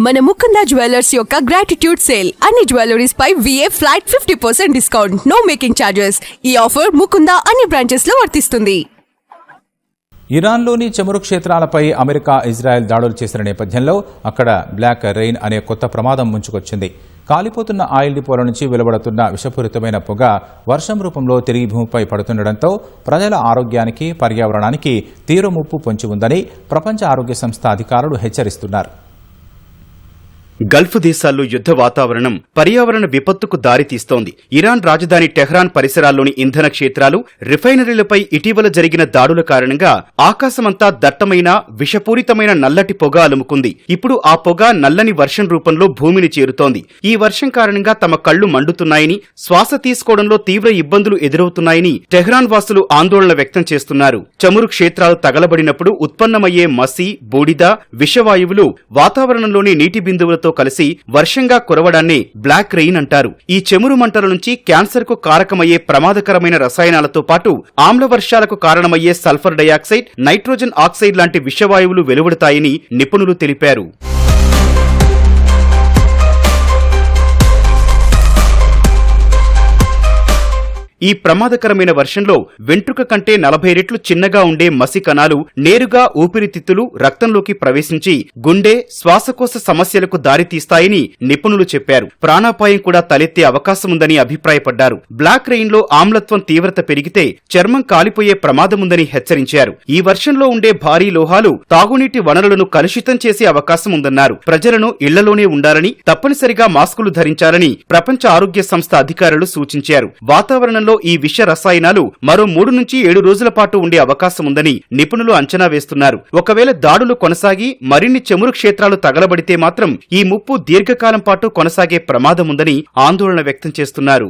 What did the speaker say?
మన ముకుంద జ్యువెలర్స్ యొక్క gratitude sale అన్ని జ్యువెలరీస్ పై VA flat 50% discount, no making charges. ఈ ఆఫర్ ముకుంద అన్ని బ్రాంచెస్ లో వర్తిస్తుంది. ఇరాన్లోని చమురు క్షేత్రాలపై అమెరికా, ఇజ్రాయెల్ దాడులు చేసిన నేపథ్యంలో అక్కడ బ్లాక్ రెయిన్ అనే కొత్త ప్రమాదం ముంచుకొచ్చింది. కాలిపోతున్న ఆయిల్ డిపోల నుంచి వెలువడుతున్న విషపూరితమైన పొగ వర్షం రూపంలో తిరిగి భూమిపై పడుతుండటంతో ప్రజల ఆరోగ్యానికి, పర్యావరణానికి తీవ్ర ముప్పు పొంచి ఉందని ప్రపంచ ఆరోగ్య సంస్థ అధికారులు హెచ్చరిస్తున్నారు. గల్ఫ్ దేశాల్లో యుద్ధ వాతావరణం పర్యావరణ విపత్తుకు దారితీస్తోంది. ఇరాన్ రాజధాని టెహ్రాన్ పరిసరాల్లోని ఇంధన క్షేత్రాలు, రిఫైనరీలపై ఇటీవల జరిగిన దాడుల కారణంగా ఆకాశమంతా దట్టమైన, విషపూరితమైన నల్లటి పొగ అలుముకుంది. ఇప్పుడు ఆ పొగ నల్లని వర్షం రూపంలో భూమిని చేరుతోంది. ఈ వర్షం కారణంగా తమ కళ్లు మండుతున్నాయని, శ్వాస తీసుకోవడంలో తీవ్ర ఇబ్బందులు ఎదురవుతున్నాయని టెహ్రాన్ వాసులు ఆందోళన వ్యక్తం చేస్తున్నారు. చమురు క్షేత్రాలు తగలబడినప్పుడు ఉత్పన్నమయ్యే మసి, బూడిద, విషవాయువులు వాతావరణంలోని నీటి బిందువులతో కలిసి వర్షంగా కురవడాన్ని బ్లాక్ రెయిన్ అంటారు. ఈ చెమురు మంటల నుంచి క్యాన్సర్ కు కారకమయ్యే ప్రమాదకరమైన రసాయనాలతో పాటు ఆమ్ల వర్షాలకు కారణమయ్యే సల్ఫర్ డయాక్సైడ్, నైట్రోజన్ ఆక్సైడ్ లాంటి విషవాయువులు వెలువడతాయని నిపుణులు తెలిపారు. ఈ ప్రమాదకరమైన వర్షంలో వెంట్రుక కంటే 40 రెట్లు చిన్నగా ఉండే మసి కణాలు నేరుగా ఊపిరితిత్తులు, రక్తంలోకి ప్రవేశించి గుండె, శ్వాసకోశ సమస్యలకు దారితీస్తాయని నిపుణులు చెప్పారు. ప్రాణాపాయం కూడా తలెత్తే అవకాశముందని అభిప్రాయపడ్డారు. బ్లాక్ రెయిన్ లో ఆమ్లత్వం తీవ్రత పెరిగితే చర్మం కాలిపోయే ప్రమాదముందని హెచ్చరించారు. ఈ వర్షంలో ఉండే భారీ లోహాలు తాగునీటి వనరులను కలుషితం చేసే అవకాశముందన్నారు. ప్రజలను ఇళ్లలోనే ఉండాలని, తప్పనిసరిగా మాస్కులు ధరించాలని ప్రపంచ ఆరోగ్య సంస్థ అధికారులు సూచించారు. వాతావరణంలో ఈ విష రసాయనాలు మరో 3 నుంచి 7 రోజుల పాటు ఉండే అవకాశం ఉందని నిపుణులు అంచనా వేస్తున్నారు. ఒకవేళ దాడులు కొనసాగి మరిన్ని చమురు క్షేత్రాలు తగలబడితే మాత్రం ఈ ముప్పు దీర్ఘకాలం పాటు కొనసాగే ప్రమాదం ఉందని ఆందోళన వ్యక్తం చేస్తున్నారు.